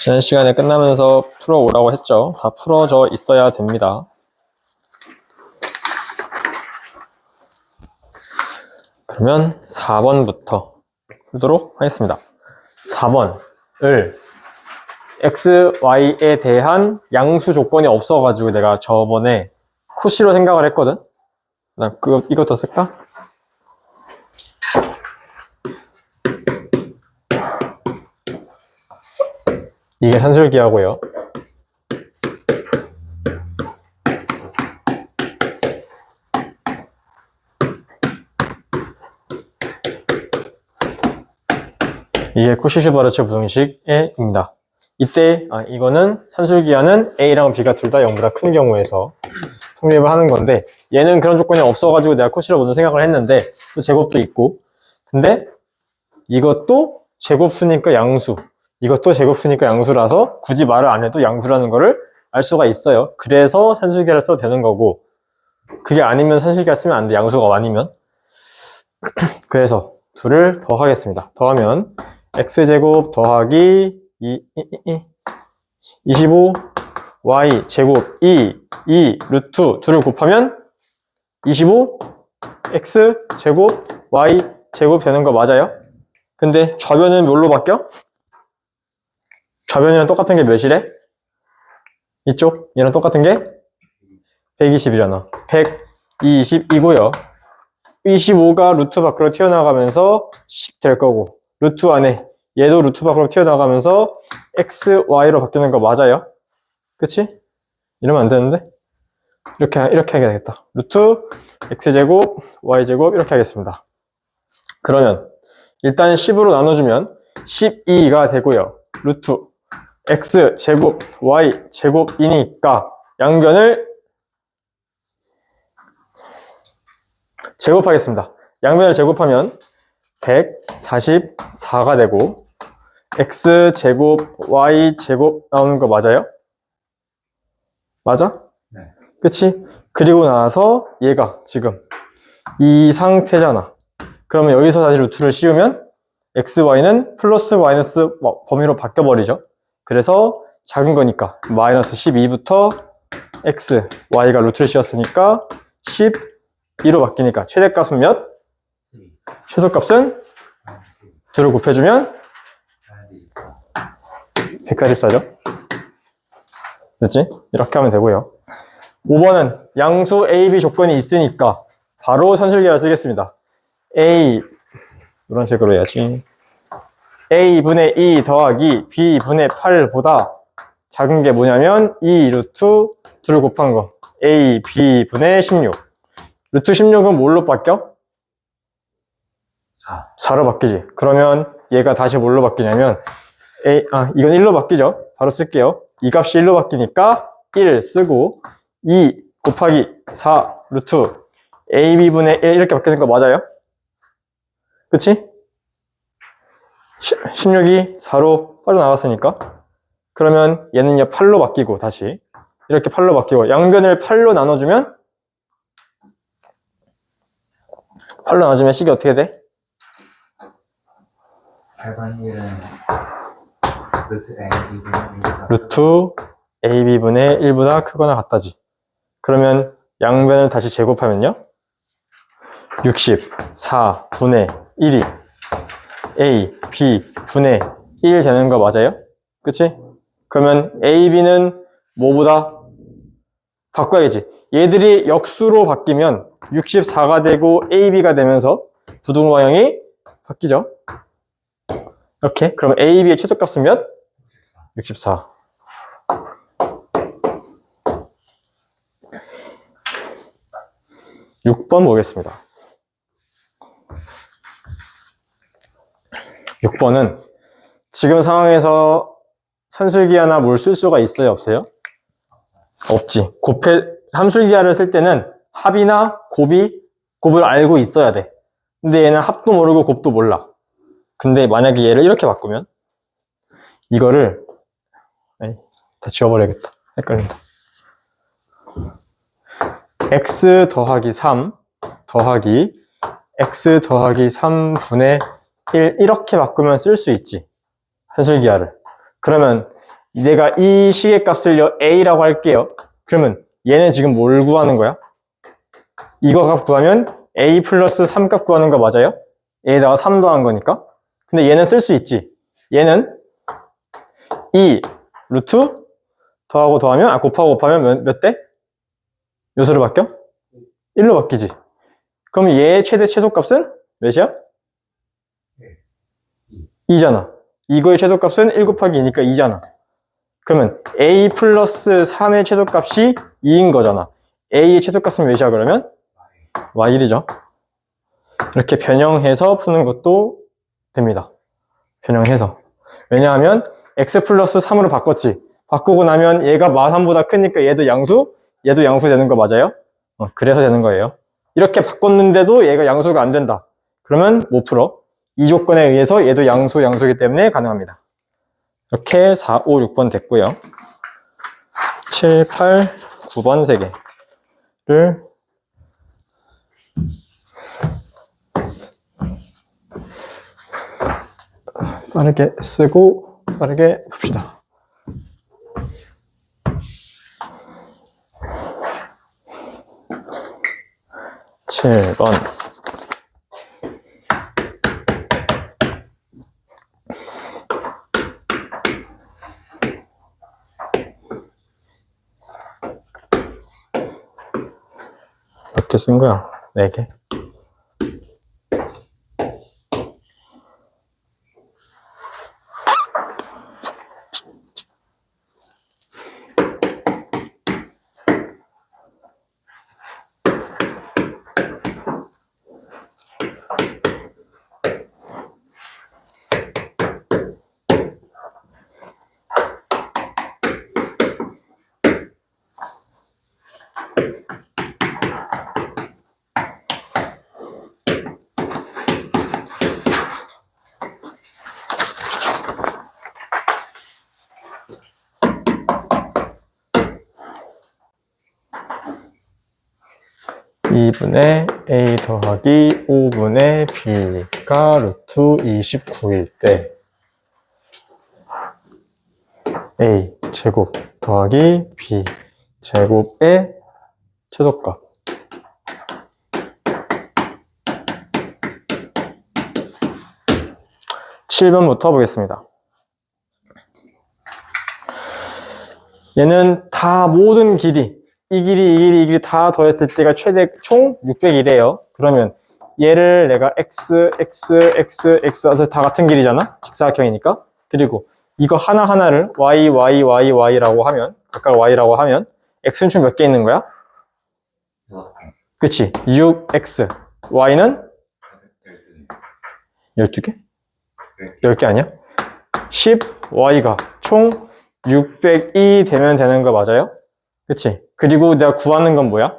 지난 시간에 끝나면서 풀어오라고 했죠. 다 풀어져 있어야 됩니다. 그러면 4번부터 풀도록 하겠습니다. 4번을 x, y에 대한 양수 조건이 없어가지고 내가 저번에 코시로 생각을 했거든. 나 이것도 쓸까? 이게 산술기하고요. 이게 코시-슈바르츠 부등식입니다. 이때 이거는 산술기하는 A랑 B가 둘 다 0보다 큰 경우에서 성립을 하는 건데, 얘는 그런 조건이 없어가지고 내가 코시로 먼저 생각을 했는데, 또 제곱도 있고, 근데 이것도 제곱수니까 양수, 이것도 제곱수니까 양수라서 굳이 말을 안 해도 양수라는 거를 알 수가 있어요. 그래서 산술기하를 써도 되는 거고, 그게 아니면 산술기하 쓰면 안 돼. 양수가 아니면. 그래서 둘을 더하겠습니다. 더하면 x제곱 더하기 25 y제곱 2 루트 둘을 곱하면 25 x제곱 y제곱 되는 거 맞아요? 근데 좌변은 뭘로 바뀌어? 좌변이랑 똑같은 게 몇이래? 이쪽? 얘랑 똑같은 게 120이잖아. 120이고요. 25가 루트 밖으로 튀어나가면서 10 될 거고, 루트 안에 얘도 루트 밖으로 튀어나가면서 x, y로 바뀌는 거 맞아요? 그치? 이러면 안 되는데? 이렇게 하게 되겠다. 루트 x제곱, y제곱 이렇게 하겠습니다. 그러면 일단 10으로 나눠주면 12가 되고요. 루트 x제곱, y제곱이니까 양변을 제곱하겠습니다. 양변을 제곱하면 144가 되고 x제곱, y제곱 나오는 거 맞아요? 맞아? 네. 그치? 그리고 나서 얘가 지금 이 상태잖아. 그러면 여기서 다시 루트를 씌우면 x, y는 플러스 마이너스 범위로 바뀌어버리죠. 그래서 작은 거니까 마이너스 12부터 x, y가 루트를 씌웠으니까 12로 바뀌니까 최대값은 몇? 최소값은 둘을 곱해주면 144죠. 됐지? 이렇게 하면 되고요. 5번은 양수 A, B 조건이 있으니까 바로 산술기하를 쓰겠습니다. A 이런 식으로 해야지. A분의 2 더하기 B분의 8보다 작은 게 뭐냐면 2 루트 둘을 곱한 거 A, B분의 16. 루트 16은 뭘로 바뀌어? 4로 바뀌지. 그러면 얘가 다시 뭘로 바뀌냐면 이건 1로 바뀌죠. 바로 쓸게요. 이 값이 1로 바뀌니까 1 쓰고 2 곱하기 4 루트 AB분의 1 이렇게 바뀌는 거 맞아요? 그치? 16이 4로 빠져나갔으니까. 그러면 얘는요 8로 바뀌고 다시 이렇게 8로 바뀌고 양변을 8로 나눠주면 식이 어떻게 돼? 8번 1은 루트 AB분의 1보다 크거나 같다지. 그러면 양변을 다시 제곱하면요 64분의 1이 A, B분의 1 되는 거 맞아요? 그치? 그러면 A, B는 뭐보다 바꿔야지. 얘들이 역수로 바뀌면 64가 되고 A, B가 되면서 부등 방향이 바뀌죠. 이렇게. 그럼 A, B의 최소값은 몇? 64. (6번) 보겠습니다. 6번은 지금 상황에서 산술기하나 뭘 쓸 수가 있어요? 없어요? 없지. 함술기하를 쓸 때는 합이나 곱을 알고 있어야 돼. 근데 얘는 합도 모르고 곱도 몰라. 근데 만약에 얘를 이렇게 바꾸면 이거를 다 지워버려야겠다. 헷갈린다. x 더하기 3 더하기 x 더하기 3분의 1 이렇게 바꾸면 쓸 수 있지. 산술기하를. 그러면 내가 이 식의 값을 a라고 할게요. 그러면 얘는 지금 뭘 구하는 거야? 이거 값 구하면 a 플러스 3 값 구하는 거 맞아요? a에다가 3 더한 거니까. 근데 얘는 쓸 수 있지. 얘는 2 루트 더하고 더하면 곱하고 곱하면 몇 대? 몇으로 바뀌어? 1로 바뀌지. 그럼 얘의 최대 최소값은 몇이야? 2잖아. 이거의 최소값은 1 곱하기 2니까 2잖아. 그러면 a 플러스 3의 최소값이 2인 거잖아. a의 최소값은 몇이야 그러면? y1이죠. 이렇게 변형해서 푸는 것도 됩니다. 변형해서. 왜냐하면 x 플러스 3으로 바꿨지. 바꾸고 나면 얘가 마3보다 크니까 얘도 양수 되는 거 맞아요? 그래서 되는 거예요. 이렇게 바꿨는데도 얘가 양수가 안 된다. 그러면 못 풀어. 이 조건에 의해서 얘도 양수이기 때문에 가능합니다. 이렇게 4, 5, 6번 됐고요. 7, 8, 9번 3개를 빠르게 쓰고 빠르게 봅시다. 칠 번 몇 개 쓴 거야? 4개. (2분의 a 더하기 5분의 b가 루트 29일 때) a 제곱 더하기 b 제곱의 최소값. 7번부터 보겠습니다. 얘는 다 모든 길이 이 길이 다 더했을 때가 최대 총 600이래요. 그러면 얘를 내가 x 해서 다 같은 길이잖아. 직사각형이니까. 그리고 이거 하나하나를 y라고 하면 각각 y라고 하면 x는 총 몇 개 있는 거야? 그치? 6x. y는 12개? 10개 아니야? 10y가 총 600이 되면 되는 거 맞아요? 그치? 그리고 내가 구하는 건 뭐야?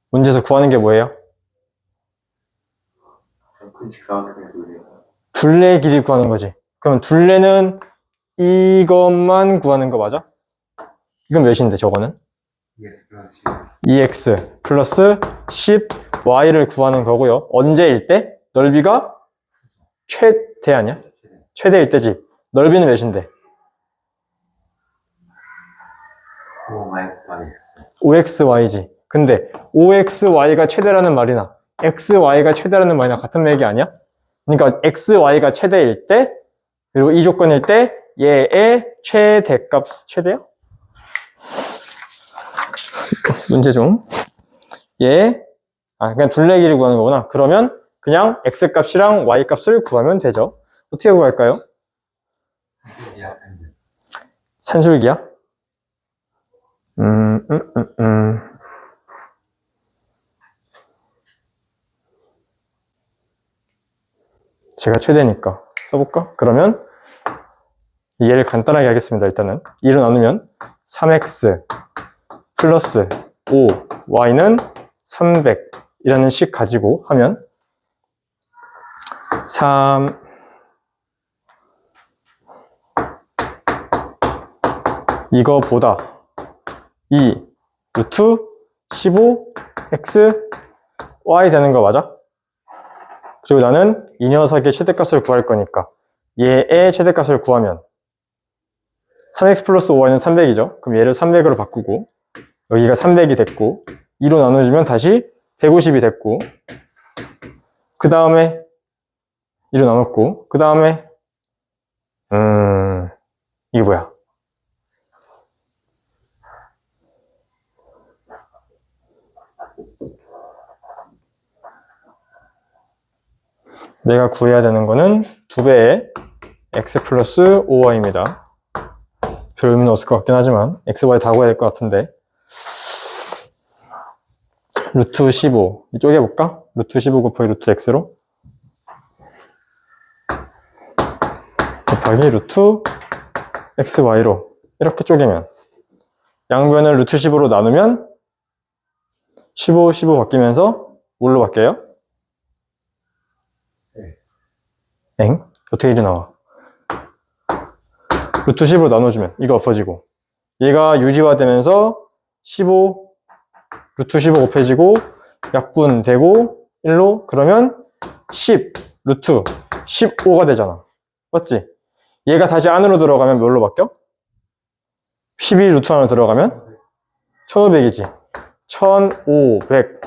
문제에서 구하는 게 뭐예요? 둘레의 길이 구하는 거지. 그럼 둘레는 이것만 구하는 거 맞아? 이건 몇인데 저거는? 2x 플러스 10y를 구하는 거고요. 언제일 때? 넓이가 최대 아니야? 최대일 때지. 넓이는 몇인데? 5xy지. 근데 5xy가 최대라는 말이나 xy가 최대라는 말이나 같은 얘기 아니야? 그러니까 xy가 최대일 때 그리고 이 조건일 때 얘의 최대값 최대야? 문제 좀. 그냥 둘레 길이 구하는 거구나. 그러면 그냥 x값이랑 y값을 구하면 되죠. 어떻게 구할까요? 산술기야? 제가 최대니까 써볼까? 그러면 얘를 간단하게 하겠습니다. 일단은 2로 나누면 3x 플러스 5y는 300이라는 식 가지고 하면 3 이거보다 2 루트 15x y 되는 거 맞아? 그리고 나는 이 녀석의 최대값을 구할 거니까 얘의 최대값을 구하면 3x 플러스 5y는 300이죠. 그럼 얘를 300으로 바꾸고 여기가 300이 됐고 2로 나눠주면 다시 150이 됐고 그 다음에 2로 나눴고 그 다음에 이게 뭐야? 내가 구해야 되는 거는 2배의 x 플러스 5y입니다. 별 의미는 없을 것 같긴 하지만 x, y 다 구해야 될 것 같은데 루트 15 이쪽에 볼까? 루트 15 곱하기 루트 x로 곱하기 루트 xy로 이렇게 쪼개면 양변을 루트 15로 나누면 15, 15 바뀌면서 뭘로 바뀌어요? 엥? 어떻게 일이 나와? 루트 10으로 나눠주면 이거 없어지고 얘가 유지화되면서 15 루트 15 곱해지고 약분되고 1로 그러면 10 루트 15가 되잖아. 맞지? 얘가 다시 안으로 들어가면 뭘로 바뀌어? 12 루트 안으로 들어가면 1500이지. 1500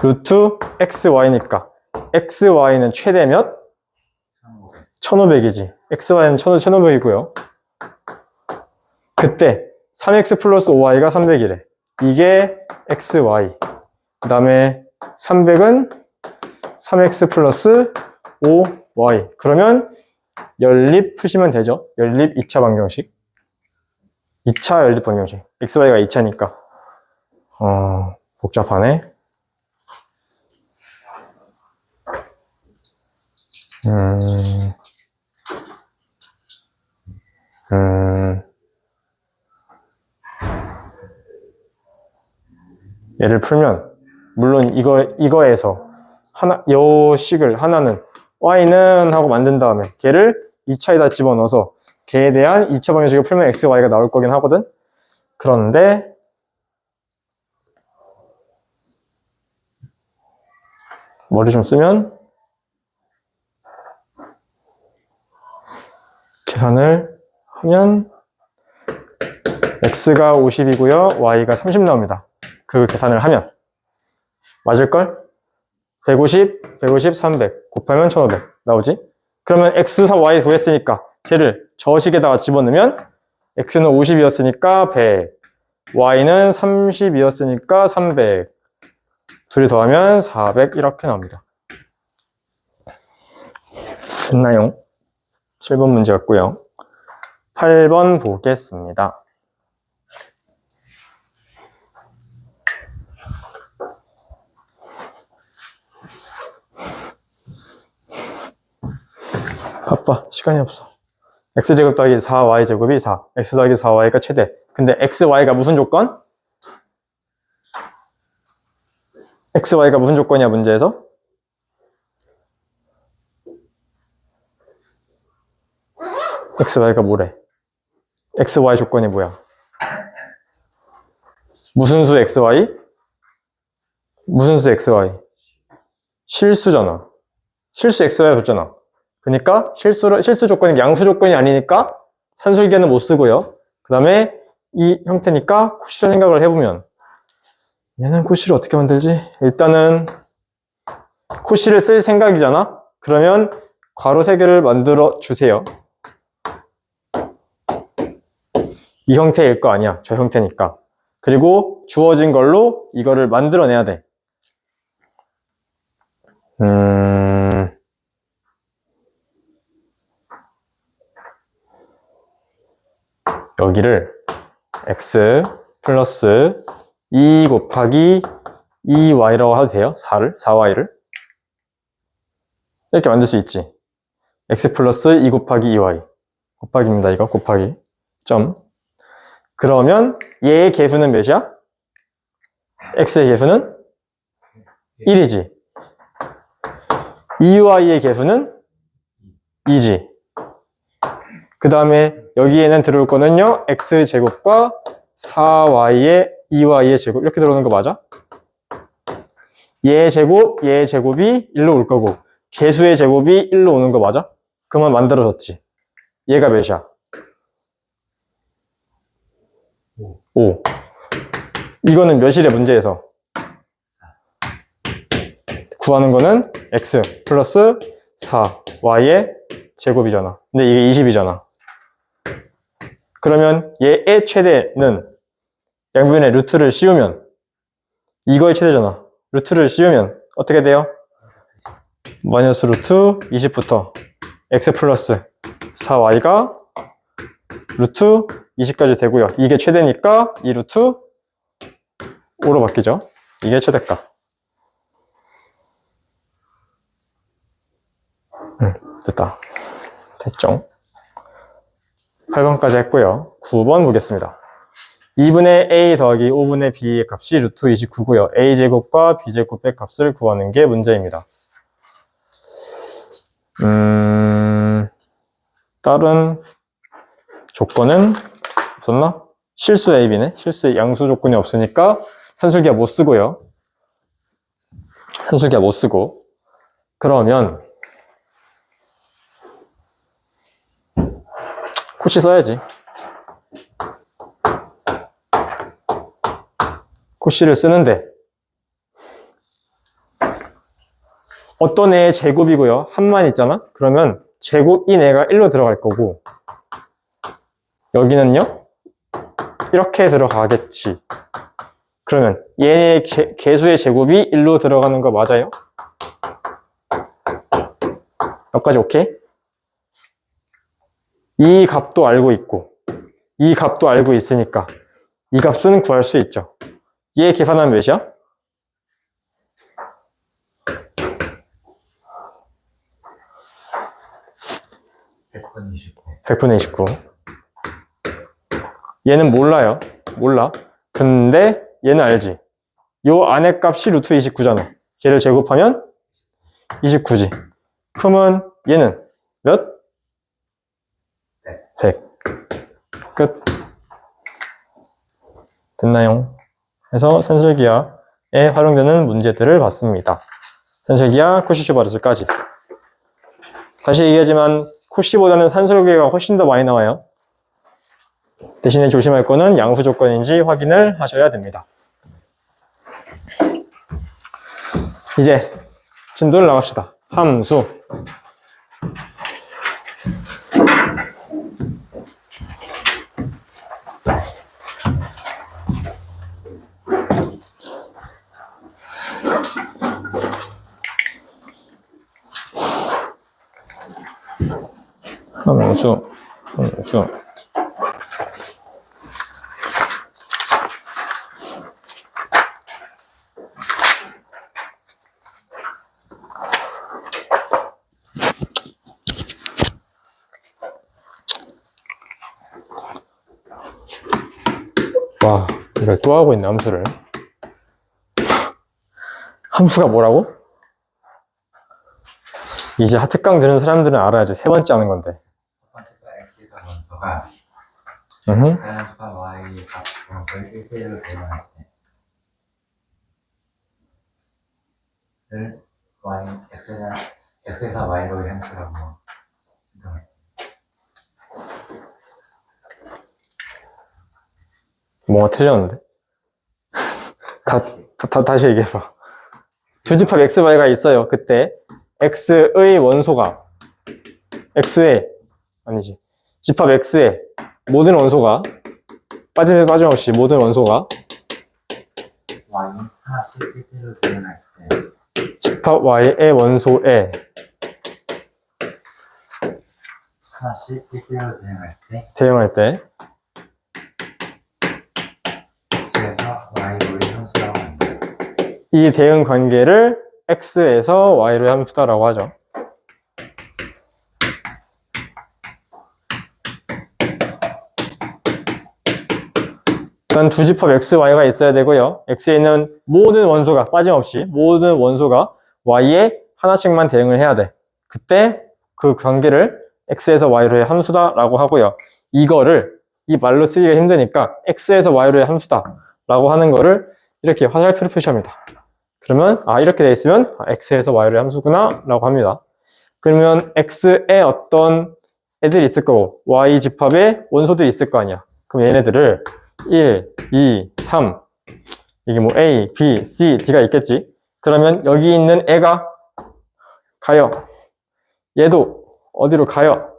루트 xy니까 xy는 최대 몇? 1500이지. xy는 1500이고요. 그때 3x 플러스 5y가 300이래. 이게 xy. 그 다음에 300은 3x 플러스 5y. 그러면 연립 푸시면 되죠. 연립 2차 방정식. 2차 연립 방정식. xy가 2차니까. 복잡하네. 얘를 풀면 물론 이거에서 요 식을 하나는 y는 하고 만든 다음에 걔를 2차에다 집어넣어서 걔에 대한 2차 방정식을 풀면 x, y가 나올 거긴 하거든. 그런데 머리 좀 쓰면 계산을 하면 x가 50이고요 y가 30 나옵니다. 그 계산을 하면 맞을걸? 150, 150, 300 곱하면 1500 나오지? 그러면 x, y 구했으니까 쟤를 저 식에다가 집어넣으면 x는 50이었으니까 100 y는 30이었으니까 300 둘이 더하면 400 이렇게 나옵니다. 됐나요? 7번 문제 같고요. 8번 보겠습니다. 바빠. 시간이 없어. x제곱 더하기 4y제곱이 4. x 더하기 4y가 최대. 근데 x, y가 무슨 조건? x, y가 무슨 조건이야, 문제에서? x, y가 뭐래? x, y 조건이 뭐야? 무슨 수 x, y? 무슨 수 x, y? 실수잖아. 실수 x, y 줬잖아. 그러니까 실수 조건이 양수 조건이 아니니까 산술기는 못 쓰고요. 그 다음에 이 형태니까 코시를 생각을 해보면 얘는 코시를 어떻게 만들지? 일단은 코시를 쓸 생각이잖아? 그러면 괄호 3개를 만들어 주세요. 이 형태일 거 아니야. 저 형태니까. 그리고 주어진 걸로 이거를 만들어내야 돼. 여기를 x 플러스 2 곱하기 2y라고 해도 돼요? 4y를 이렇게 만들 수 있지. x 플러스 2 곱하기 2y 곱하기입니다. 이거 곱하기 점. 그러면 얘의 개수는 몇이야? x의 개수는 1이지. 2y의 개수는 2지. 그 다음에 여기에는 들어올 거는요 x제곱과 4y의 2y의 제곱 이렇게 들어오는 거 맞아? 얘의 제곱이 1로 올 거고 개수의 제곱이 1로 오는 거 맞아? 그러면 만들어졌지. 얘가 몇이야? 5. 이거는 몇일의 문제에서 구하는 거는 x 플러스 4 y의 제곱이잖아. 근데 이게 20이잖아. 그러면 얘의 최대는 양변에 루트를 씌우면 이거의 최대잖아. 루트를 씌우면 어떻게 돼요? 마이너스 루트 20부터 x 플러스 4y가 루트 20까지 되고요. 이게 최대니까 이 루트 5로 바뀌죠. 이게 최대값. 됐다. 됐죠? 8번까지 했고요. 9번 보겠습니다. 2분의 a 더하기 5분의 b의 값이 루트 29고요. a제곱과 b제곱의 값을 구하는 게 문제입니다. 다른 조건은 없었나? 실수 AB네. 실수 양수 조건이 없으니까 산술기하 못 쓰고요. 산술기하 못 쓰고. 그러면 코치 써야지. 코시를 쓰는데 어떤 애의 제곱이고요. 한만 있잖아? 그러면 제곱인 애가 1로 들어갈 거고 여기는요? 이렇게 들어가겠지. 그러면 얘의 개수의 제곱이 1로 들어가는 거 맞아요? 여기까지 오케이? 이 값도 알고 있고 이 값도 알고 있으니까 이 값은 구할 수 있죠. 얘 계산하면 몇이야? 100분의 29. 100분의 29. 얘는 몰라요. 몰라. 근데 얘는 알지. 요 안에 값이 루트 29잖아. 걔를 제곱하면 29지. 그러면 얘는 몇? 100. 끝. 됐나요? 그래서 산술기하에 활용되는 문제들을 봤습니다. 산술기하, 코시-슈바르트까지. 다시 얘기하지만 코시보다는 산술기하가 훨씬 더 많이 나와요. 대신에 조심할 거는 양수 조건인지 확인을 하셔야 됩니다. 이제 진도를 나갑시다. 함수. 함수. 와, 이걸 또 하고 있네, 함수를. 함수가 뭐라고? 이제 하특강 들은 사람들은 알아야지. 세 번째 하는 건데. 첫 번째가 x가 원소가 으흠. 자연수가 y가 원소의 1대1로 대응할 때를 x에서 y로 향수라고. 뭐가 틀렸는데? 다시 얘기해봐. 두 집합 x, y가 있어요. 그때 x의 원소가 x의 아니지 집합 x의 모든 원소가 빠짐없이 모든 원소가 y는 하나씩 1대1로 대응할 때 집합 y의 원소에 하나씩 1대1로 대응할 때 x에서 y로의 함수라고 합니다. 이 대응 관계를 x에서 y로의 함수다라고 하죠. 일단 두 집합 x, y가 있어야 되고요. x에 있는 모든 원소가 빠짐없이 모든 원소가 y에 하나씩만 대응을 해야 돼. 그때 그 관계를 x에서 y로의 함수다라고 하고요. 이거를 이 말로 쓰기가 힘드니까 x에서 y로의 함수다라고 하는 거를 이렇게 화살표로 표시합니다. 그러면 이렇게 돼 있으면 x에서 y로의 함수구나 라고 합니다. 그러면 x에 어떤 애들이 있을 거고 y 집합에 원소들이 있을 거 아니야. 그럼 얘네들을 1, 2, 3 이게 뭐 A, B, C, D가 있겠지. 그러면 여기 있는 애가 가요. 얘도 어디로 가요?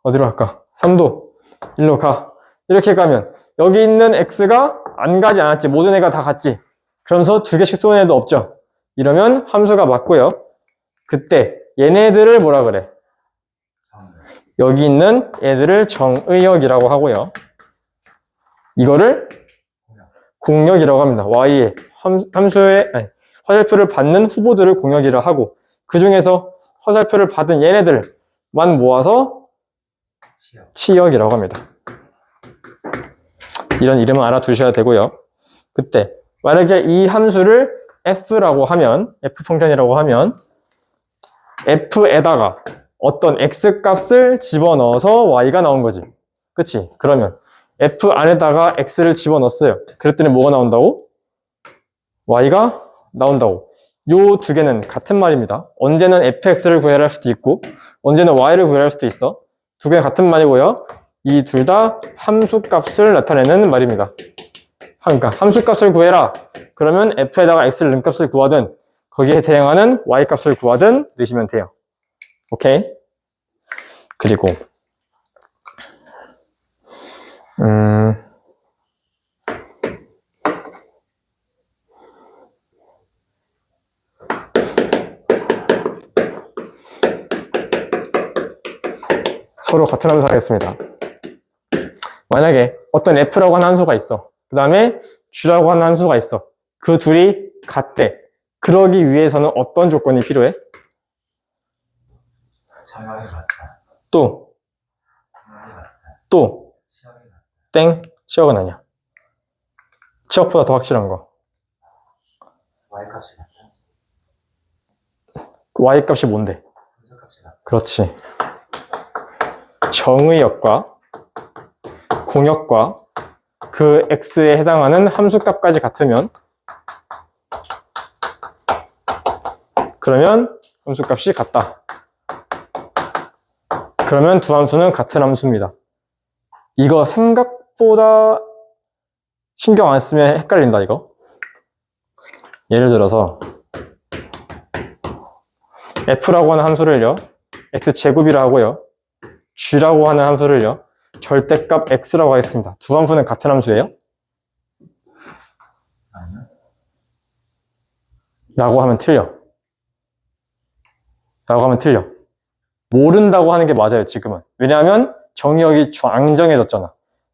어디로 갈까? 3도 일로 가. 이렇게 가면 여기 있는 X가 안 가지 않았지. 모든 애가 다 갔지. 그러면서 두 개씩 쏘는 애도 없죠. 이러면 함수가 맞고요. 그때 얘네들을 뭐라 그래? 여기 있는 애들을 정의역이라고 하고요. 이거를 공역이라고 합니다. Y의 함수의 화살표를 받는 후보들을 공역이라 하고 그 중에서 화살표를 받은 얘네들만 모아서 치역이라고 합니다. 이런 이름은 알아두셔야 되고요. 그때 만약에 이 함수를 f라고 하면 f 평전이라고 하면 f에다가 어떤 x 값을 집어넣어서 y가 나온 거지. 그치? 그러면 f 안에다가 x를 집어넣었어요. 그랬더니 뭐가 나온다고? y가 나온다고. 요 두 개는 같은 말입니다. 언제는 fx를 구해야 할 수도 있고 언제는 y를 구해야 할 수도 있어. 두 개는 같은 말이고요. 이 둘 다 함수 값을 나타내는 말입니다. 그러니까 함수 값을 구해라. 그러면 f에다가 x를 넣은 값을 구하든 거기에 대응하는 y 값을 구하든 넣으시면 돼요. 오케이? 그리고 서로 같은 함수 하겠습니다. 만약에 어떤 f라고 하는 함수가 있어. 그 다음에 g라고 하는 함수가 있어. 그 둘이 같대. 그러기 위해서는 어떤 조건이 필요해? 정역이 같다. 또, 공역이 같다. 또, 치역이 같다. 땡, 치역은 아니야. 치역보다 더 확실한 거. Y값이 같다. 그 y 값이 뭔데? 함수값이 같다. 그렇지. 정의역과 공역과 그 x에 해당하는 함수값까지 같으면 그러면 함수값이 같다. 그러면 두 함수는 같은 함수입니다. 이거 생각보다 신경 안 쓰면 헷갈린다 이거. 예를 들어서 f라고 하는 함수를요 x제곱이라 하고요 g라고 하는 함수를요 절대값 x라고 하겠습니다. 두 함수는 같은 함수예요? 아니요. 라고 하면 틀려. 라고 하면 틀려. 모른다고 하는 게 맞아요, 지금은. 왜냐하면 정의역이 앙정해졌잖아.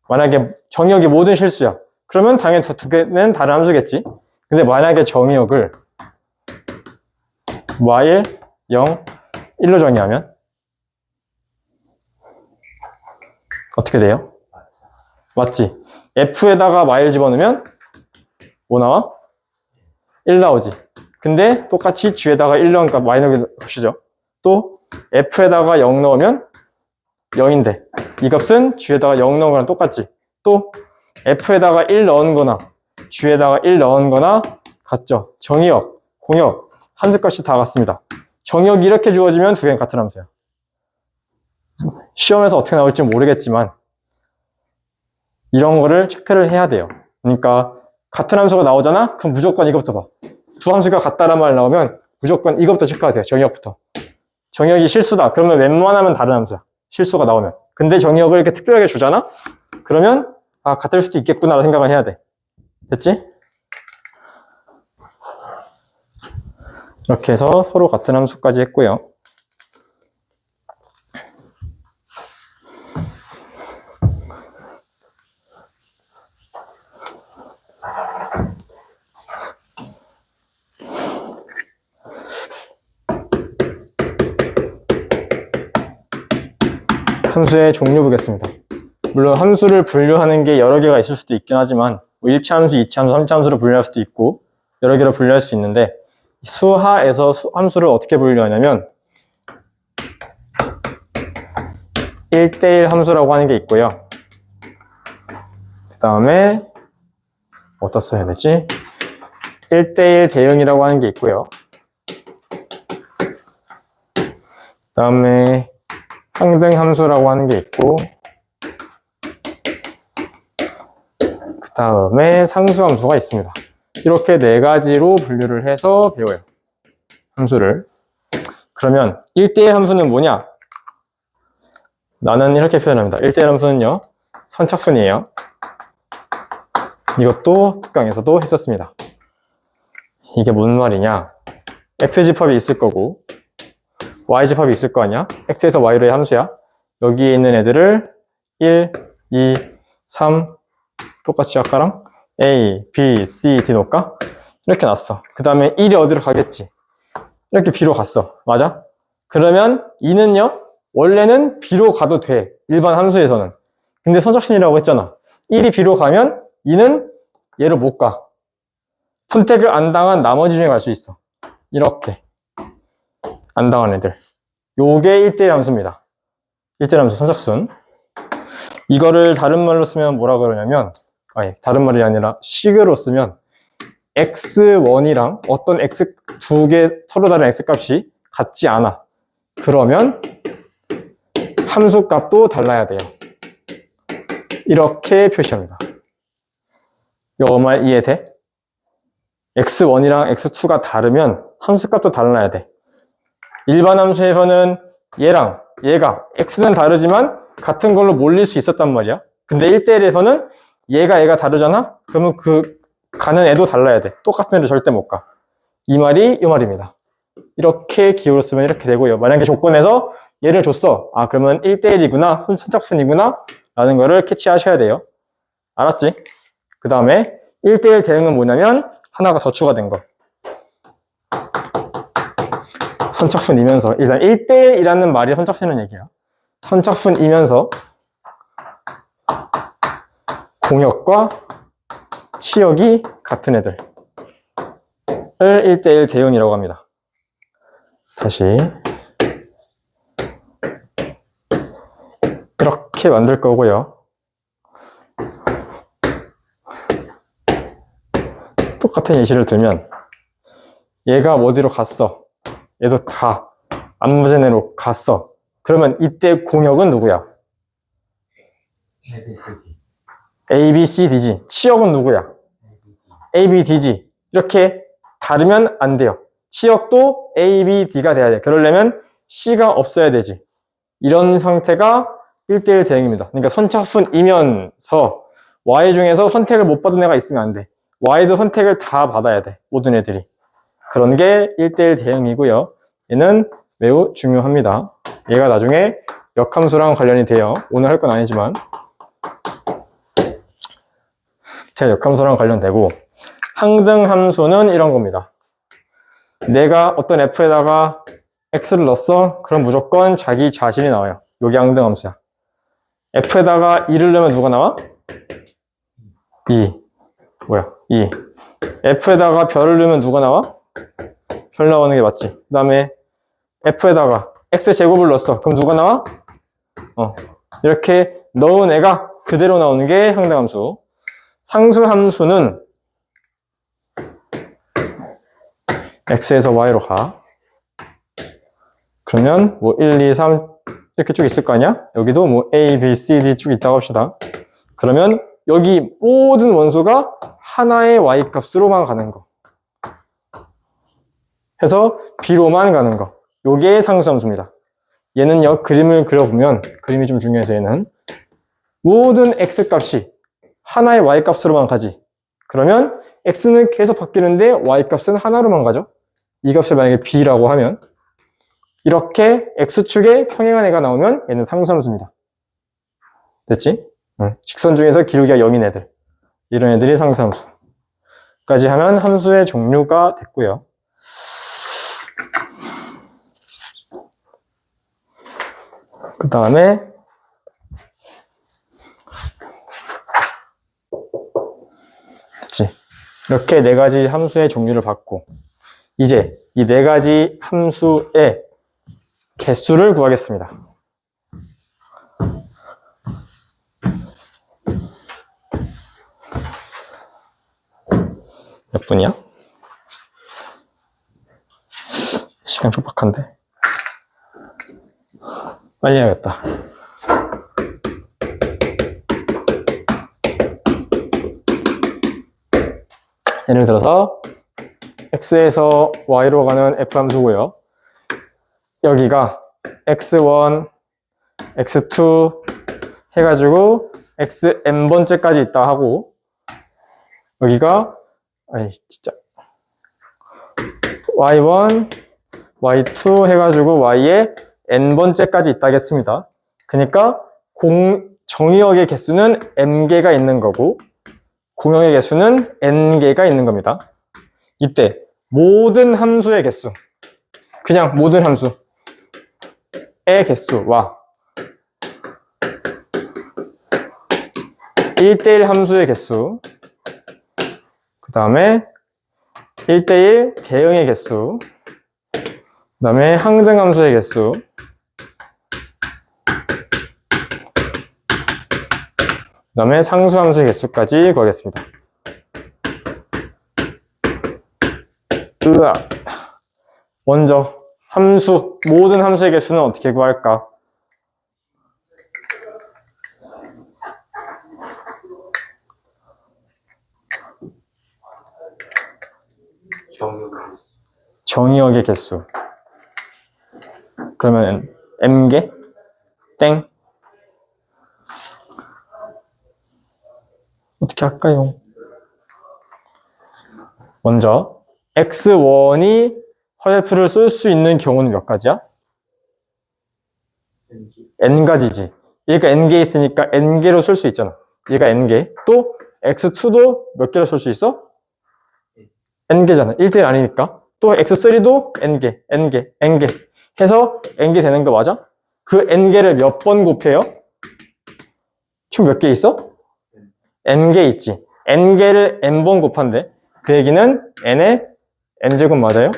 만약에 정의역이 모든 실수야. 그러면 당연히 두 개는 다른 함수겠지. 근데 만약에 정의역을 y 0, 1로 정의하면 어떻게 돼요? 맞지? f에다가 y를 집어넣으면 뭐 나와? 1 나오지. 근데 똑같이 g에다가 1 넣으니까 y 넣은 값이죠. 또 f에다가 0 넣으면 0인데 이 값은 g에다가 0 넣은 거랑 똑같지. 또 f에다가 1 넣은 거나 g에다가 1 넣은 거나 같죠. 정의역, 공역, 함수값이 다 같습니다. 정의역이 이렇게 주어지면 두 개는 같은 함수야. 시험에서 어떻게 나올지 모르겠지만 이런 거를 체크를 해야 돼요. 그러니까 같은 함수가 나오잖아? 그럼 무조건 이것부터 봐. 두 함수가 같다란 말 나오면 무조건 이것부터 체크하세요. 정의역부터. 정의역이 실수다. 그러면 웬만하면 다른 함수야. 실수가 나오면. 근데 정의역을 이렇게 특별하게 주잖아? 그러면 아 같을 수도 있겠구나 생각을 해야 돼. 됐지? 이렇게 해서 서로 같은 함수까지 했고요. 함수의 종류 보겠습니다. 물론 함수를 분류하는 게 여러 개가 있을 수도 있긴 하지만 뭐 1차 함수, 2차 함수, 3차 함수로 분류할 수도 있고 여러 개로 분류할 수 있는데 수하에서 함수를 어떻게 분류하냐면 1대1 함수라고 하는 게 있고요. 그 다음에 어디다 써야 되지? 1대1 대응이라고 하는 게 있고요. 그 다음에 항등 함수라고 하는 게 있고 다음에 상수함수가 있습니다. 이렇게 네 가지로 분류를 해서 배워요. 함수를. 그러면 1대1 함수는 뭐냐? 나는 이렇게 표현합니다. 1대1 함수는요, 선착순이에요. 이것도 특강에서도 했었습니다. 이게 뭔 말이냐? x집합이 있을 거고 y집합이 있을 거 아니야? x에서 y로의 함수야. 여기에 있는 애들을 1, 2, 3 똑같이 아까랑 a, b, c, d 놓을까? 이렇게 놨어. 그 다음에 1이 어디로 가겠지? 이렇게 b로 갔어. 맞아? 그러면 2는요? 원래는 b로 가도 돼. 일반 함수에서는. 근데 선착순이라고 했잖아. 1이 b로 가면 2는 얘로 못 가. 선택을 안 당한 나머지 중에 갈 수 있어. 이렇게. 안 당한 애들. 요게 1대1 함수입니다. 1대1 함수 선착순. 이거를 다른 말로 쓰면 뭐라 그러냐면, 아니, 다른 말이 아니라 식으로 쓰면 x1이랑 어떤 x 두 개 서로 다른 x 값이 같지 않아. 그러면 함수 값도 달라야 돼요. 이렇게 표시합니다. 요 말 이해돼? x1이랑 x2가 다르면 함수 값도 달라야 돼. 일반 함수에서는 얘랑 얘가 x는 다르지만 같은 걸로 몰릴 수 있었단 말이야. 근데 1대1에서는 얘가 다르잖아? 그러면 그 가는 애도 달라야 돼. 똑같은 애도 절대 못 가. 이 말이 이 말입니다. 이렇게 기호로 쓰면 이렇게 되고요. 만약에 조건에서 얘를 줬어. 아, 그러면 1대1이구나, 선착순이구나 라는 거를 캐치하셔야 돼요. 알았지? 그 다음에 1대1 대응은 뭐냐면 하나가 더 추가된 거. 선착순이면서 일단 1대1이라는 말이 선착순이라는 얘기야. 선착순이면서 공역과 치역이 같은 애들을 1대1 대응이라고 합니다. 다시 이렇게 만들 거고요. 똑같은 예시를 들면 얘가 어디로 갔어? 얘도 다 안무제네로 갔어. 그러면 이때 공역은 누구야? A, B, C, D지. 치역은 누구야? A, B, D지. 이렇게 다르면 안 돼요. 치역도 A, B, D가 돼야 돼. 그러려면 C가 없어야 되지. 이런 상태가 1대1 대응입니다. 그러니까 선착순이면서 Y 중에서 선택을 못 받은 애가 있으면 안 돼. Y도 선택을 다 받아야 돼. 모든 애들이. 그런 게 1대1 대응이고요. 얘는 매우 중요합니다. 얘가 나중에 역함수랑 관련이 돼요. 오늘 할 건 아니지만. 자, 역함수랑 관련되고 항등함수는 이런 겁니다. 내가 어떤 f에다가 x를 넣었어? 그럼 무조건 자기 자신이 나와요. 여기 항등함수야. f에다가 2를 넣으면 누가 나와? 2. 뭐야? 2. f에다가 별을 넣으면 누가 나와? 별 나오는 게 맞지. 그 다음에 f에다가 x제곱을 넣었어. 그럼 누가 나와? 이렇게 넣은 애가 그대로 나오는 게 항등함수. 상수함수는 x에서 y로 가. 그러면 뭐 1, 2, 3 이렇게 쭉 있을 거 아니야? 여기도 뭐 a, b, c, d 쭉 있다고 합시다. 그러면 여기 모든 원소가 하나의 y값으로만 가는 거. 해서 b로만 가는 거. 요게 상수함수입니다. 얘는요, 그림을 그려보면, 그림이 좀 중요해서 얘는 모든 x값이 하나의 y값으로만 가지. 그러면 x는 계속 바뀌는데 y값은 하나로만 가죠. 이 값을 만약에 b라고 하면 이렇게 x축에 평행한 애가 나오면 얘는 상수함수입니다. 됐지? 직선 중에서 기울기가 0인 애들. 이런 애들이 상수함수. 까지 하면 함수의 종류가 됐고요. 그 다음에 됐지? 이렇게 네 가지 함수의 종류를 봤고 이제 이 네 가지 함수의 개수를 구하겠습니다. 몇 분이야? 시간 촉박한데? 빨리 해야겠다. 예를 들어서 x에서 y로 가는 f 함수고요. 여기가 x1, x2 해가지고 xn번째까지 있다 하고, 여기가 아니 진짜 y1, y2 해가지고 y의 n번째까지 있다겠습니다. 그러니까 정의역의 개수는 m개가 있는 거고 공역의 개수는 n개가 있는 겁니다. 이때 모든 함수의 개수, 그냥 모든 함수의 개수와 1대1 함수의 개수, 그 다음에 1대1 대응의 개수, 그 다음에 항등함수의 개수, 그 다음에 상수함수의 개수까지 구하겠습니다. 먼저 함수, 모든 함수의 개수는 어떻게 구할까? 정의역의 개수. 그러면 m개? 땡. 어떻게 할까요? 먼저 x1이 화살표를 쏠 수 있는 경우는 몇 가지야? n가지지. 얘가 n개 있으니까 n개로 쏠 수 있잖아. 얘가 n개. 또 x2도 몇 개로 쏠 수 있어? n개잖아. 1대1 아니니까. 또 x3도 n개, n개, n개 해서 n개 되는 거 맞아? 그 n개를 몇 번 곱해요? 총 몇 개 있어? n개 있지. n개를 n번 곱한대. 그 얘기는 n의 n제곱 맞아요?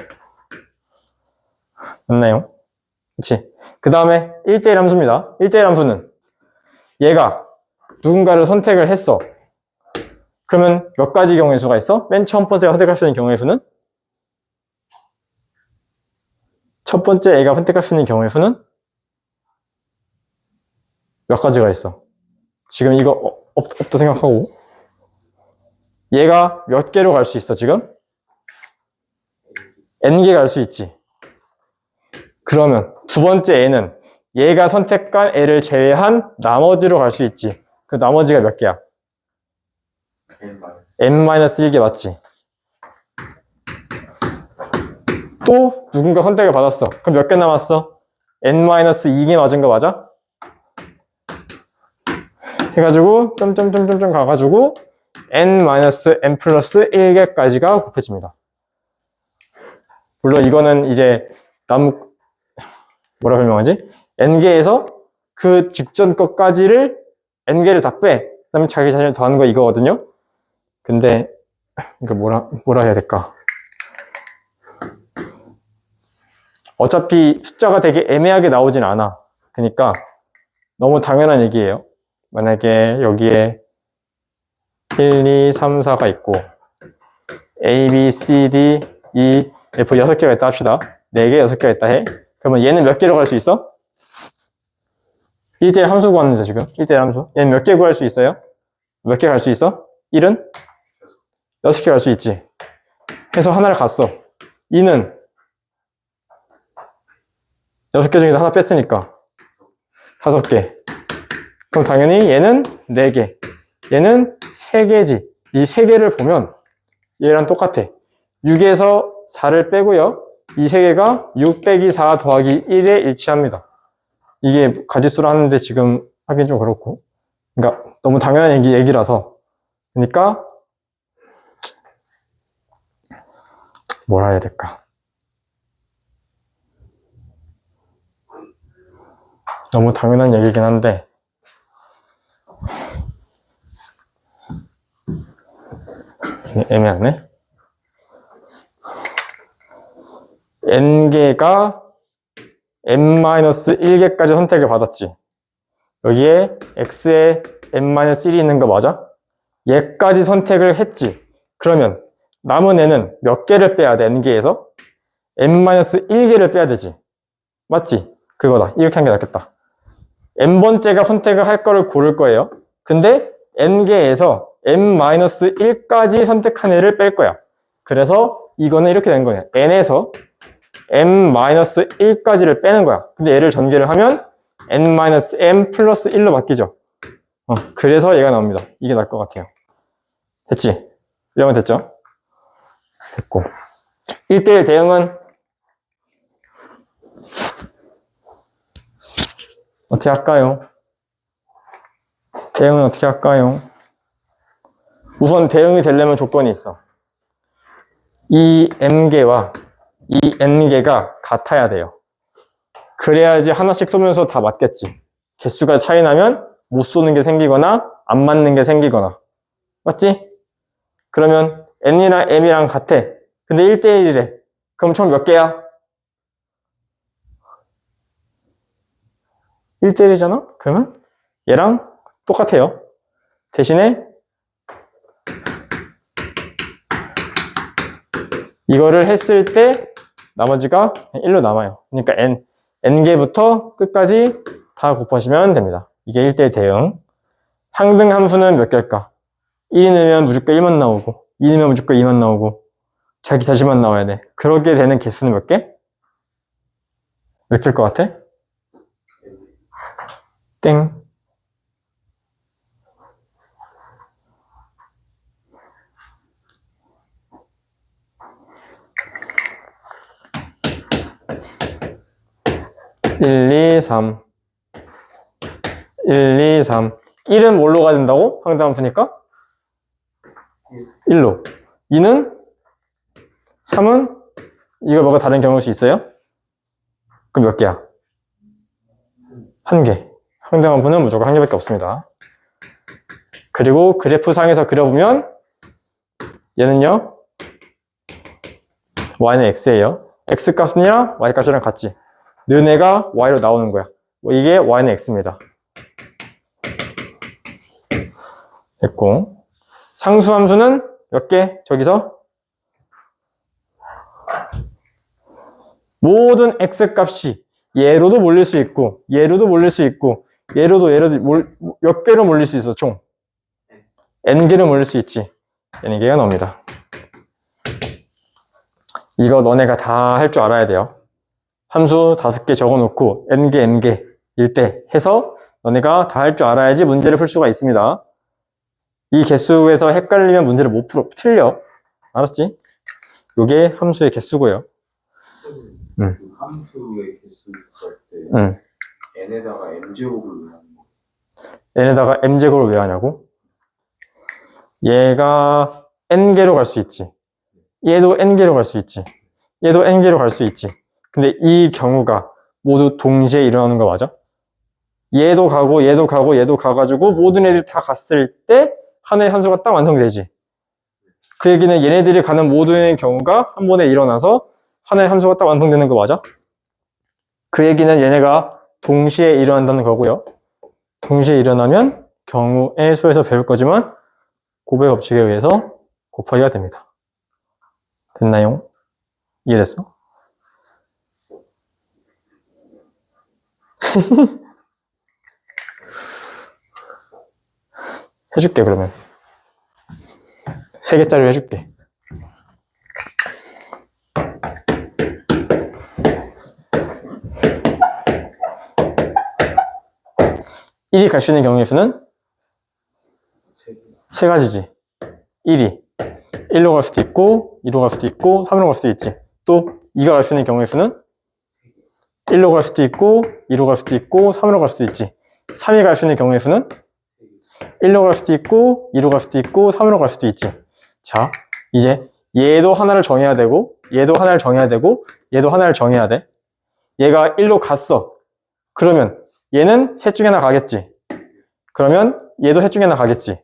맞나요? 그치? 그 다음에 1대1 함수입니다. 1대1 함수는 얘가 누군가를 선택을 했어. 그러면 몇 가지 경우의 수가 있어? 맨 처음 번째 선택할 수 있는 경우의 수는? 첫 번째 A가 선택할 수 있는 경우의 수는? 몇 가지가 있어? 지금 이거 없다 생각하고 얘가 몇 개로 갈 수 있어 지금? n개 갈 수 있지. 그러면 두 번째 A는 얘가 선택한 A를 제외한 나머지로 갈 수 있지. 그 나머지가 몇 개야? n-1개 맞지? 또 누군가 선택을 받았어. 그럼 몇 개 남았어? n-2개 맞은 거 맞아? 해가지고 점점점점점 가가지고 n-n 플러스 1개까지가 곱해집니다. 물론 이거는 이제 뭐라 설명하지? n개에서 그 직전 것까지를 n개를 다 빼. 그 다음에 자기 자신을 더하는 거 이거거든요. 근데 이거 뭐라 해야 될까? 어차피 숫자가 되게 애매하게 나오진 않아. 그러니까 너무 당연한 얘기예요. 만약에 여기에 1, 2, 3, 4가 있고 A, B, C, D, E, F 6개가 있다 합시다. 4개, 6개가 있다 해. 그러면 얘는 몇 개로 갈 수 있어? 1대1 함수 구하는데 지금 1대1 함수. 얘는 몇 개 구할 수 있어요? 몇 개 갈 수 있어? 1은? 6개 갈 수 있지. 해서 하나를 갔어. 2는 6개 중에서 하나 뺐으니까 5개. 그럼 당연히 얘는 4개. 얘는 3개지. 이 3개를 보면 얘랑 똑같아. 6에서 4를 빼고요. 이 3개가 6 빼기 4 더하기 1에 일치합니다. 이게 가지수로 하는데 지금 하긴 좀 그렇고. 그러니까 너무 당연한 얘기라서. 그러니까 뭐라 해야 될까? 너무 당연한 얘기긴 한데 애매하네. n개가 n-1개까지 선택을 받았지. 여기에 x에 n-1이 있는 거 맞아? 얘까지 선택을 했지. 그러면 남은 n은 몇 개를 빼야 돼? n개에서? n-1개를 빼야 되지. 맞지? 그거다. 이렇게 한 게 낫겠다. n번째가 선택을 할 거를 고를 거예요. 근데 n개에서 n-1까지 선택한 애를 뺄 거야. 그래서 이거는 이렇게 된 거야. n에서 n-1까지를 빼는 거야. 근데 얘를 전개를 하면 n-m 플러스 1로 바뀌죠. 그래서 얘가 나옵니다. 이게 나을 것 같아요. 됐지? 이러면 됐죠? 됐고. 1대1 대응은 어떻게 할까요? 대응은 어떻게 할까요? 우선 대응이 되려면 조건이 있어. 이 m개와 이 n개가 같아야 돼요. 그래야지 하나씩 쏘면서 다 맞겠지. 개수가 차이 나면 못 쏘는 게 생기거나 안 맞는 게 생기거나. 맞지? 그러면 n이랑 m이랑 같아. 근데 1대1이래. 그럼 총 몇 개야? 1대1이잖아? 그러면 얘랑 똑같아요. 대신에 이거를 했을 때 나머지가 1로 남아요. 그러니까 n개부터 끝까지 다 곱하시면 됩니다. 이게 1대1 대응. 상등 함수는 몇 개일까? 1이 넣으면 무조건 1만 나오고 2 넣으면 무조건 2만 나오고 자기 자신만 나와야 돼. 그렇게 되는 개수는 몇 개? 몇 개일 것 같아? 땡. (1, 2, 3) 1, 2, 3 1은 뭘로 가야 된다고? 상대함수니까 1로 2는 3은 이거 뭐가 다른 경우일 수 있어요? 그럼 몇 개야? 1개. 상대함수는 무조건 1개밖에 없습니다. 그리고 그래프 상에서 그려보면 얘는요 y는 x예요. x 값이랑 y 값이랑 같지. 는 애가 y로 나오는 거야. 이게 y는 x입니다. 됐고, 상수함수는 몇 개? 저기서 모든 x값이 얘로도 몰릴 수 있고 얘로도 몰릴 수 있고 얘로도 몇 개로 몰릴 수 있어. 총 n개로 몰릴 수 있지. n개가 나옵니다. 이거 너네가 다 할 줄 알아야 돼요. 함수 5개 적어놓고 n개일 때 해서 너네가 다 할 줄 알아야지 문제를 풀 수가 있습니다. 이 개수에서 헷갈리면 문제를 못 풀어. 틀려. 알았지? 요게 함수의 개수고요. 그 함수의 개수 구할 때 n에다가 m제곱을 왜 하는 거? n에다가 m제곱을 왜 하냐고? 얘가 n개로 갈 수 있지. 얘도 n개로 갈 수 있지. 얘도 n개로 갈 수 있지. 근데 이 경우가 모두 동시에 일어나는 거 맞아? 얘도 가고 얘도 가고 얘도 가가지고 모든 애들이 다 갔을 때 하나의 함수가 딱 완성되지. 그 얘기는 얘네들이 가는 모든 경우가 한 번에 일어나서 하나의 함수가 딱 완성되는 거 맞아? 그 얘기는 얘네가 동시에 일어난다는 거고요. 동시에 일어나면 경우의 수에서 배울 거지만 곱의 법칙에 의해서 곱하기가 됩니다. 됐나요? 이해됐어? 해줄게 그러면 3개짜리 해줄게. (1이) 갈 수 있는 경우의 수는 3가지지. 1이 1로 갈 수도 있고 2로 갈 수도 있고 3로 갈 수도 있지. 또 2가 갈 수 있는 경우의 수는 1로 갈 수도 있고 2로 갈 수도 있고 3으로 갈 수도 있지. 3이 갈 수 있는 경우의 수는 1로 갈 수도 있고 2로 갈 수도 있고 3으로 갈 수도 있지. 자, 이제 얘도 하나를 정해야 되고 얘도 하나를 정해야 되고 얘도 하나를 정해야 돼. 얘가 1로 갔어. 그러면 얘는 셋 중에 하나 가겠지. 그러면 얘도 셋 중에 하나 가겠지.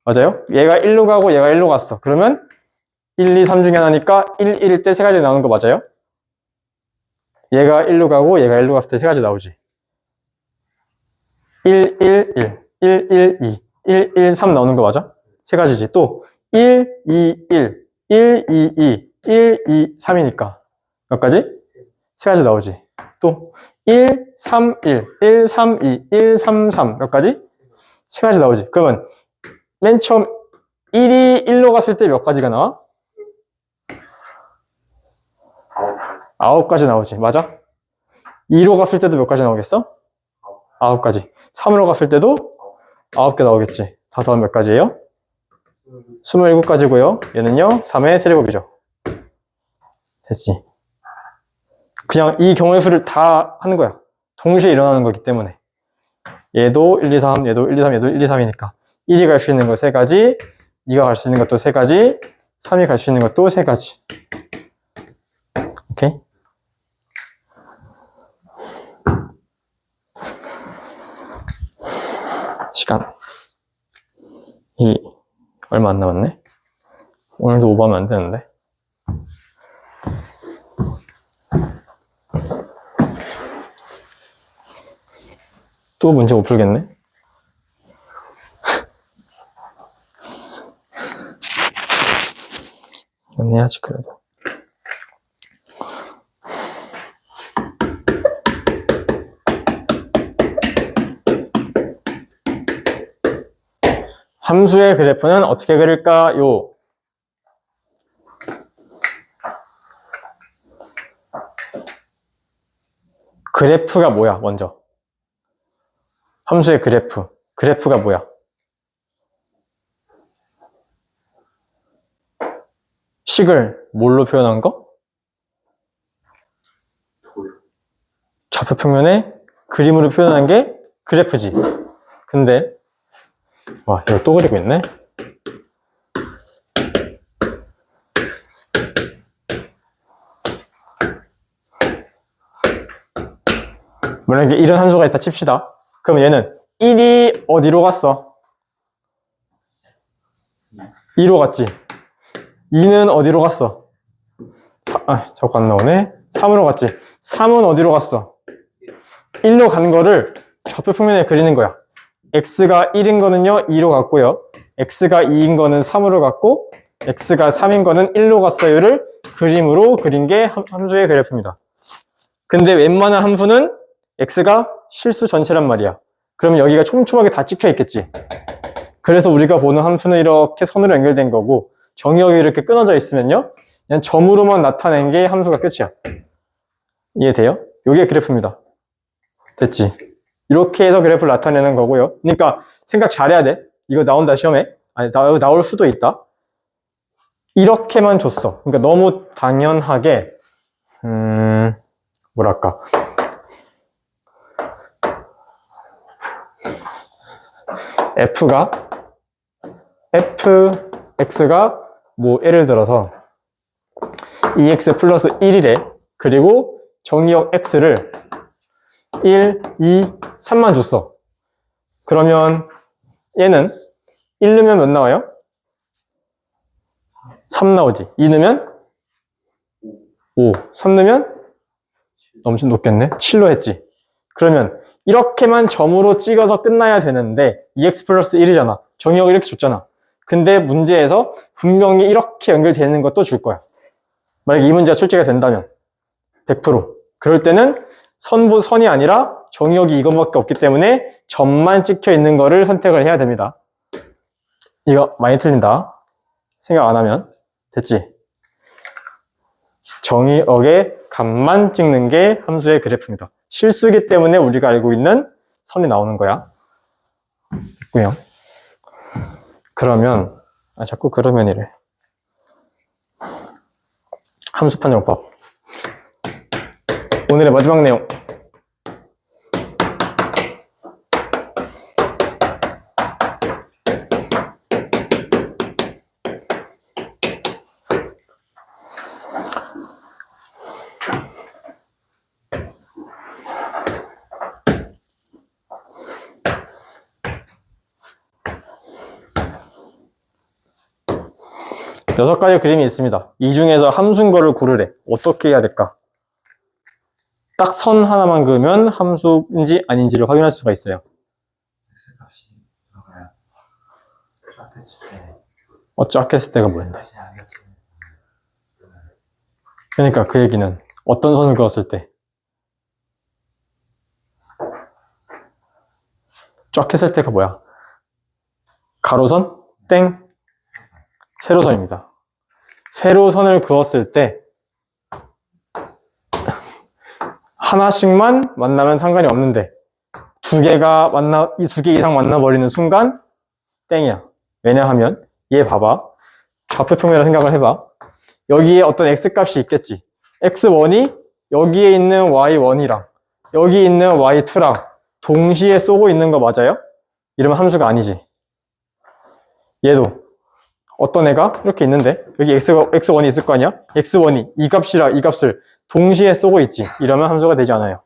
맞아요? 얘가 1로 가고 얘가 1로 갔어. 그러면 1, 2, 3 중에 하나니까 1, 1일 때 3가지 나오는 거 맞아요? 얘가 1로 가고 얘가 1로 갔을 때 3가지 나오지. 1, 1, 1, 1, 1, 2, 1, 1, 3 나오는 거 맞아? 3가지지. 또 1, 2, 1, 1, 2, 2, 1, 2, 3이니까 몇 가지? 3가지 나오지. 또 1, 3, 1, 1, 3, 2, 1, 3, 3 몇 가지? 3가지 나오지. 그러면 맨 처음 1이 1로 갔을 때 몇 가지가 나와? 9가지 나오지. 맞아? 2로 갔을 때도 몇 가지 나오겠어? 9가지. 3으로 갔을 때도 9개 나오겠지. 다 더하면 몇 가지예요? 27가지고요. 얘는요, 3의 세제곱이죠. 됐지. 그냥 이 경우의 수를 다 하는 거야. 동시에 일어나는 거기 때문에. 얘도 1, 2, 3, 얘도 1, 2, 3, 얘도 1, 2, 3이니까. 1이 갈 수 있는 거 3가지, 2가 갈 수 있는 것도 3가지, 3이 갈 수 있는 것도 3가지. 오케이? 시간. 얼마 안 남았네? 오늘도 오버하면 안 되는데. 또 문제 못 풀겠네? 해야지, 그래도. 함수의 그래프는 어떻게 그릴까요? 그래프가 뭐야, 먼저? 함수의 그래프. 그래프가 뭐야? 식을 뭘로 표현한 거? 좌표 평면에 그림으로 표현한 게 그래프지. 근데 와, 이거 또 그리고 있네? 만약에 이런 함수가 있다 칩시다. 그럼 얘는 1이 어디로 갔어? 2로 갔지. 2는 어디로 갔어? 자꾸 안 나오네. 3으로 갔지. 3은 어디로 갔어? 1로 간 거를 좌표 평면에 그리는 거야. x가 1인 거는요 2로 갔고요. x가 2인 거는 3으로 갔고 x가 3인 거는 1로 갔어요를 그림으로 그린 게 함수의 그래프입니다. 근데 웬만한 함수는 x가 실수 전체란 말이야. 그러면 여기가 촘촘하게 다 찍혀 있겠지. 그래서 우리가 보는 함수는 이렇게 선으로 연결된 거고 정의역이 이렇게 끊어져 있으면요 그냥 점으로만 나타낸 게 함수가 끝이야. 이해돼요? 이게 그래프입니다. 됐지? 이렇게 해서 그래프를 나타내는 거고요. 그러니까 생각 잘해야 돼. 이거 나온다 시험에. 아니 나올 수도 있다. 이렇게만 줬어. 그러니까 너무 당연하게 뭐랄까 fx가 뭐 예를 들어서 2x 플러스 1이래. 그리고 정의역 x를 1, 2, 3만 줬어. 그러면 얘는 1 넣으면 몇 나와요? 3 나오지. 2 넣으면 5, 3 넣으면 엄청 높겠네. 7로 했지. 그러면 이렇게만 점으로 찍어서 끝나야 되는데 2x 플러스 1이잖아. 정의역을 이렇게 줬잖아. 근데 문제에서 분명히 이렇게 연결되는 것도 줄 거야. 만약에 이 문제가 출제가 된다면 100%. 그럴 때는 선이 아니라 정의역이 이것밖에 없기 때문에 점만 찍혀 있는 거를 선택을 해야 됩니다. 이거 많이 틀린다. 생각 안 하면. 됐지? 정의역의 값만 찍는 게 함수의 그래프입니다. 실수기 때문에 우리가 알고 있는 선이 나오는 거야. 있고요. 그러면 자꾸 그러면이래. 함수 판정법. 오늘의 마지막 내용. 여섯 가지 그림이 있습니다. 이 중에서 함수인 거를 고르래. 어떻게 해야 될까? 딱 선 하나만 그으면 함수인지 아닌지를 확인할 수가 있어요. x값이 들어가야 쫙했을 때 쫙했을 때가 뭐였는데? x값이 아니었지. 그러니까 그 얘기는 어떤 선을 그었을 때? 쫙했을 때가 뭐야? 가로선? 땡. 세로선입니다. 세로선을 그었을 때 하나씩만 만나면 상관이 없는데 이 두 개 이상 만나버리는 순간 땡이야. 왜냐하면 얘 봐봐. 좌표평면을 생각을 해봐. 여기에 어떤 x값이 있겠지. x1이 여기에 있는 y1이랑 여기 있는 y2랑 동시에 쏘고 있는 거 맞아요? 이러면 함수가 아니지. 얘도 어떤 애가 이렇게 있는데 여기 x1이 있을 거 아니야? x1이 이 값이랑 이 값을 동시에 쏘고 있지. 이러면 함수가 되지 않아요.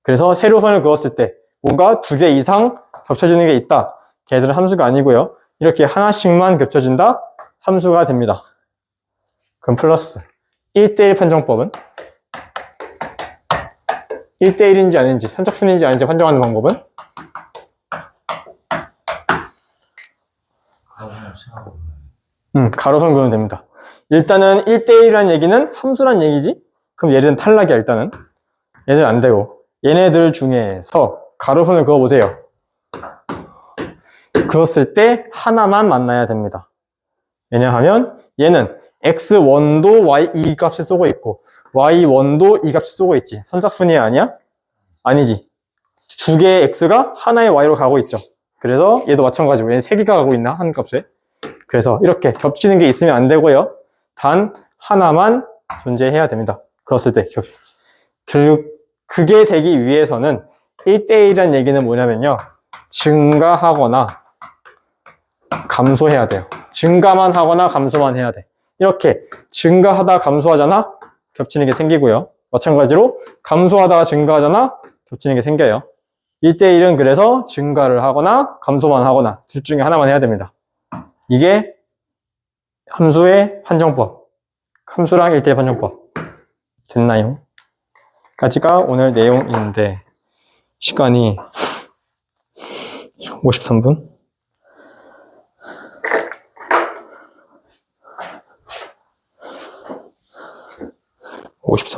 그래서 세로선을 그었을 때 뭔가 두 개 이상 겹쳐지는 게 있다. 걔들은 함수가 아니고요. 이렇게 하나씩만 겹쳐진다. 함수가 됩니다. 그럼 플러스 1대1 판정법은 1대1인지 아닌지 선착순인지 아닌지 판정하는 방법은 가로선 그으면 됩니다. 일단은 1대1이라는 얘기는 함수란 얘기지? 그럼 얘들은 탈락이야. 일단은 얘는 안 되고 얘네들 중에서 가로선을 그어보세요. 그었을 때 하나만 만나야 됩니다. 왜냐하면 얘는 x1도 y 이 값이 쏘고 있고 y1도 이 값이 쏘고 있지. 선착순이 아니야? 아니지. 두 개의 x가 하나의 y로 가고 있죠. 그래서 얘도 마찬가지고 얘는 세 개가 가고 있나? 한 값에. 그래서 이렇게 겹치는 게 있으면 안 되고요. 단 하나만 존재해야 됩니다. 그었을 때 결국 그게 되기 위해서는 1대1이라는 얘기는 뭐냐면요. 증가하거나 감소해야 돼요. 증가만 하거나 감소만 해야 돼. 이렇게 증가하다 감소하잖아? 겹치는 게 생기고요. 마찬가지로 감소하다가 증가하잖아? 겹치는 게 생겨요. 1대1은 그래서 증가를 하거나 감소만 하거나 둘 중에 하나만 해야 됩니다. 이게 함수의 판정법. 함수랑 1대1 판정법. 됐나요? 까지가 오늘 내용인데 시간이 53분?